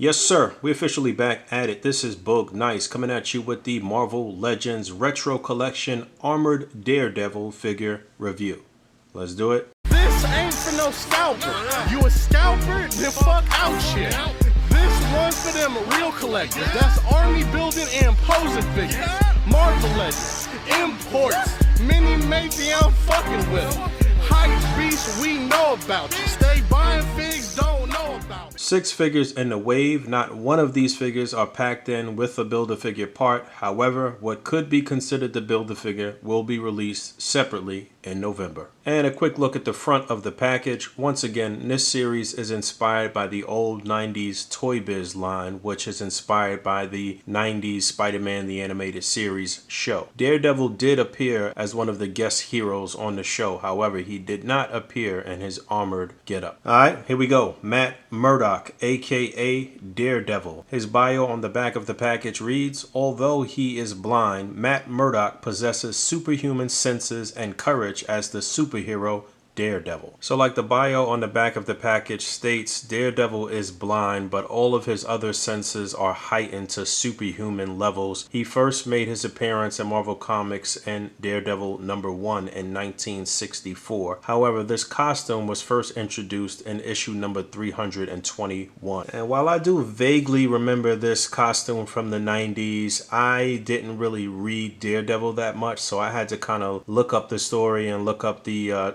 Yes, sir. We're officially back at it. This is Boog Nice coming at you with the Marvel Legends Retro Collection Armored Daredevil figure review. Let's do it. This ain't for no scalper. You a scalper? Then fuck out shit. This one's for them real collectors. That's army building and posing figures. Marvel Legends, imports, mini matey, I'm fucking with them. Hype beast, we know about you. Stay buying figs, don't know about it. 6 figures in the wave. Not one of these figures are packed in with a Build-A-Figure part. However, what could be considered the Build-A-Figure will be released separately in November. And a quick look at the front of the package. Once again, this series is inspired by the old 90s Toy Biz line, which is inspired by the 90s Spider-Man the Animated Series show. Daredevil did appear as one of the guest heroes on the show. However, he did not appear in his armored getup. Alright, here we go. Matt Murdock, aka Daredevil. His bio on the back of the package reads, although he is blind, Matt Murdock possesses superhuman senses and courage as the superhero Daredevil. So like the bio on the back of the package states, Daredevil is blind, but all of his other senses are heightened to superhuman levels. He first made his appearance in Marvel Comics in Daredevil #1 in 1964. However, this costume was first introduced in issue number 321. And while I do vaguely remember this costume from the 90s, I didn't really read Daredevil that much, so I had to kind of look up the story and look up the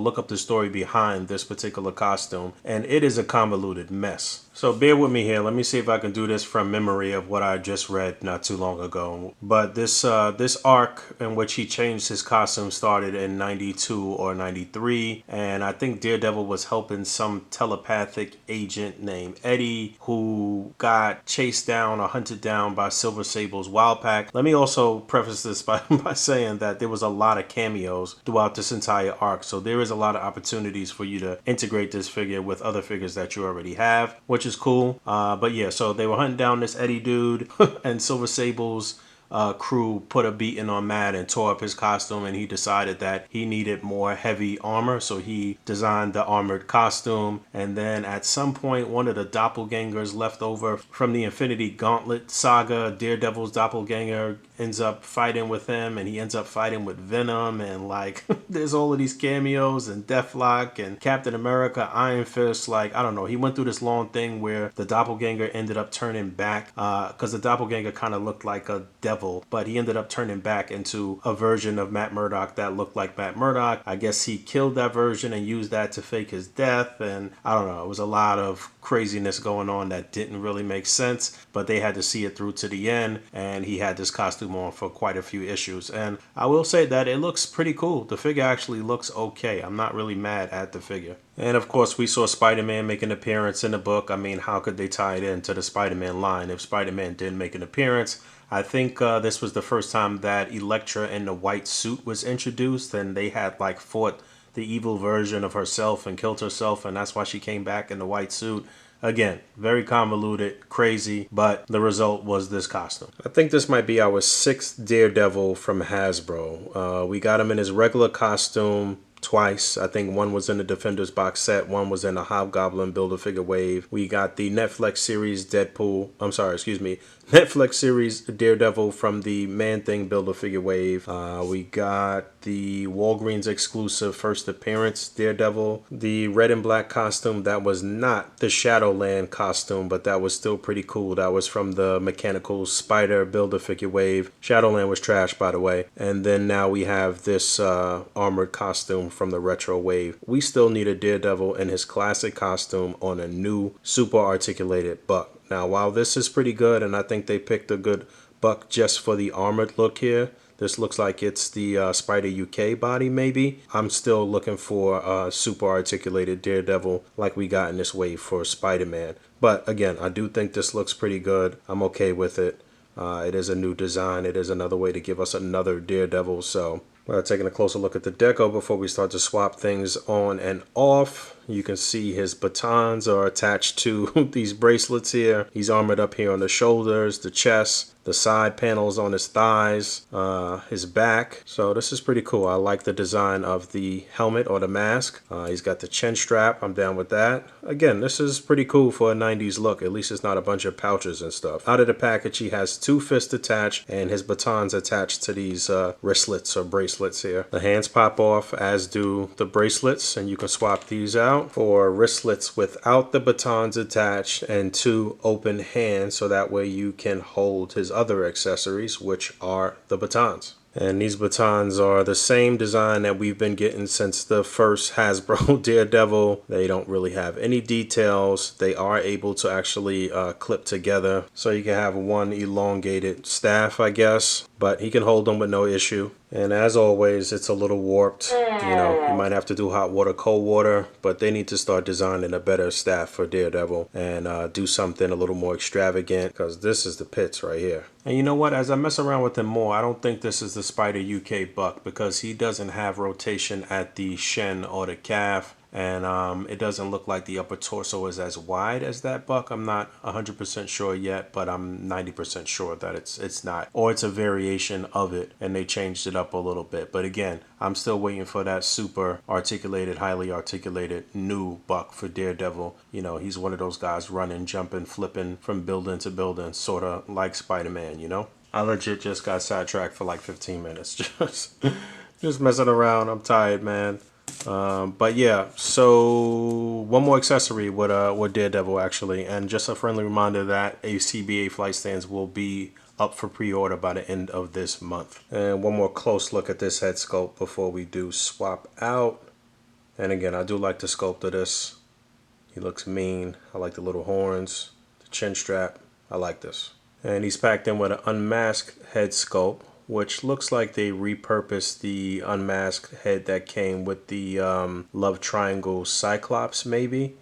look up the story behind this particular costume, and it is a convoluted mess. So bear with me here. Let me see if I can do this from memory of what I just read not too long ago. But this arc in which he changed his costume started in 92 or 93, and I think Daredevil was helping some telepathic agent named Eddie who got chased down or hunted down by Silver Sable's Wild Pack. Let me also preface this by saying that there was a lot of cameos throughout this entire arc, so there is a lot of opportunities for you to integrate this figure with other figures that you already have, which is cool. But yeah, so they were hunting down this Eddie dude and Silver Sable's crew put a beating on Matt and tore up his costume, and he decided that he needed more heavy armor, so he designed the armored costume. And then at some point, one of the doppelgangers left over from the Infinity Gauntlet saga, Daredevil's doppelganger, ends up fighting with him, and he ends up fighting with Venom, and like there's all of these cameos, and Deathlock and Captain America, Iron Fist. Like, I don't know, he went through this long thing where the doppelganger ended up turning back because the doppelganger kind of looked like a devil, but he ended up turning back into a version of Matt Murdock that looked like Matt Murdock. I guess he killed that version and used that to fake his death, and I don't know, it was a lot of craziness going on that didn't really make sense, but they had to see it through to the end, and he had this costume on for quite a few issues. And I will say that it looks pretty cool. The figure actually looks okay. I'm not really mad at the figure. And of course, we saw Spider-Man make an appearance in the book. I mean, how could they tie it into the Spider-Man line if Spider-Man didn't make an appearance? I think this was the first time that Elektra in the white suit was introduced, and they had like fought the evil version of herself and killed herself, and that's why she came back in the white suit. Again, very convoluted, crazy, but the result was this costume. I think this might be our 6th Daredevil from Hasbro. We got him in his regular costume twice. I think one was in the Defenders box set, one was in the Hobgoblin Build-A-Figure wave. We got the Netflix series Netflix series Daredevil from the Man-Thing Build-A-Figure wave. We got the Walgreens exclusive first appearance Daredevil, the red and black costume that was not the Shadowland costume, but that was still pretty cool. That was from the Mechanical Spider Build-A-Figure wave. Shadowland was trash, by the way. And then now we have this armored costume from the retro wave. We still need a Daredevil in his classic costume on a new super articulated buck. Now, while this is pretty good, and I think they picked a good buck just for the armored look here, this looks like it's the Spider UK body maybe. I'm still looking for a super articulated Daredevil like we got in this wave for Spider-Man. But again, I do think this looks pretty good. I'm okay with it. It is a new design. It is another way to give us another Daredevil. So taking a closer look at the deco before we start to swap things on and off. You can see his batons are attached to these bracelets here. He's armored up here on the shoulders, the chest, the side panels on his thighs, his back. So this is pretty cool. I like the design of the helmet or the mask. He's got the chin strap. I'm down with that. Again, this is pretty cool for a 90s look. At least it's not a bunch of pouches and stuff. Out of the package, he has 2 fists attached and his batons attached to these wristlets or bracelets here. The hands pop off, as do the bracelets, and you can swap these out for wristlets without the batons attached and 2 open hands, so that way you can hold his other accessories, which are the batons. And these batons are the same design that we've been getting since the first Hasbro Daredevil. They don't really have any details. They are able to actually clip together, so you can have one elongated staff, I guess, but he can hold them with no issue. And as always, it's a little warped. You know, you might have to do hot water, cold water, but they need to start designing a better staff for Daredevil and do something a little more extravagant, because this is the pits right here. And you know what? As I mess around with him more, I don't think this is the Spider UK buck, because he doesn't have rotation at the shin or the calf. And it doesn't look like the upper torso is as wide as that buck. I'm not 100% sure yet, but I'm 90% sure that it's not, or it's a variation of it and they changed it up a little bit. But again, I'm still waiting for that super articulated, highly articulated new buck for Daredevil. You know, he's one of those guys running, jumping, flipping from building to building, sort of like Spider-Man, you know? I legit just got sidetracked for like 15 minutes. Just messing around. I'm tired, man. But yeah, so one more accessory with Daredevil actually, and just a friendly reminder that A.C.B.A flight stands will be up for pre-order by the end of this month. And one more close look at this head sculpt before we do swap out. And again, I do like the sculpt of this. He looks mean. I like the little horns, the chin strap. I like this. And he's packed in with an unmasked head sculpt, which looks like they repurposed the unmasked head that came with the Love Triangle Cyclops, maybe.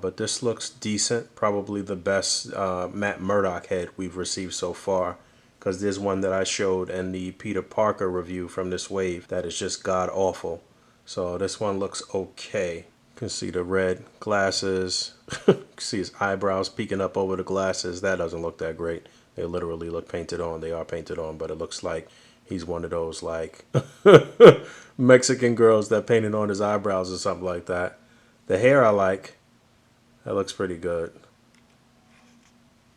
But this looks decent. Probably the best Matt Murdock head we've received so far, because there's one that I showed in the Peter Parker review from this wave that is just god-awful. So this one looks okay. You can see the red glasses. You can see his eyebrows peeking up over the glasses. That doesn't look that great. They literally look painted on. They are painted on, but it looks like he's one of those like Mexican girls that painted on his eyebrows or something like that. The hair I like. That looks pretty good.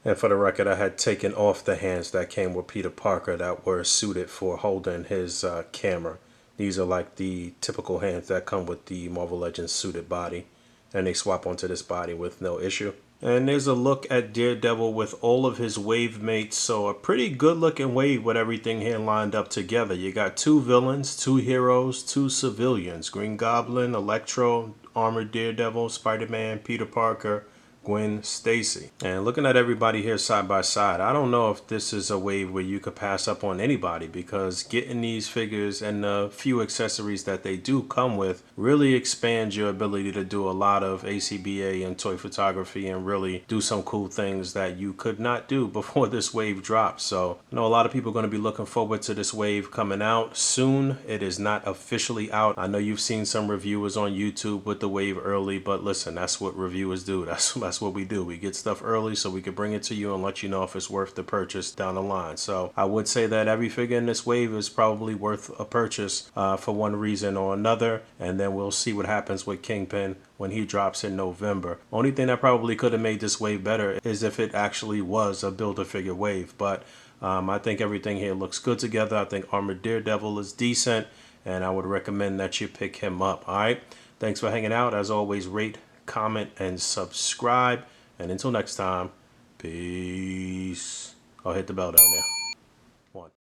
And for the record, I had taken off the hands that came with Peter Parker that were suited for holding his camera. These are like the typical hands that come with the Marvel Legends suited body, and they swap onto this body with no issue. And there's a look at Daredevil with all of his wave mates. So a pretty good looking wave with everything here lined up together. You got 2 villains, 2 heroes, 2 civilians. Green Goblin, Electro, Armored Daredevil, Spider-Man, Peter Parker, Gwen Stacy. And looking at everybody here side by side, I don't know if this is a wave where you could pass up on anybody, because getting these figures and the few accessories that they do come with really expands your ability to do a lot of A.C.B.A and toy photography and really do some cool things that you could not do before this wave drops. So I know a lot of people are going to be looking forward to this wave coming out soon. It is not officially out. I know you've seen some reviewers on YouTube with the wave early, but listen, that's what reviewers do. That's what we do. We get stuff early so we can bring it to you and let you know if it's worth the purchase down the line. So I would say that every figure in this wave is probably worth a purchase for one reason or another, and then we'll see what happens with Kingpin when he drops in November. Only thing that probably could have made this wave better is if it actually was a Build-A-Figure wave, but I think everything here looks good together. I think Armored Daredevil is decent, and I would recommend that you pick him up. All right, thanks for hanging out. As always, rate, comment, and subscribe. And until next time, peace. I'll hit the bell down there.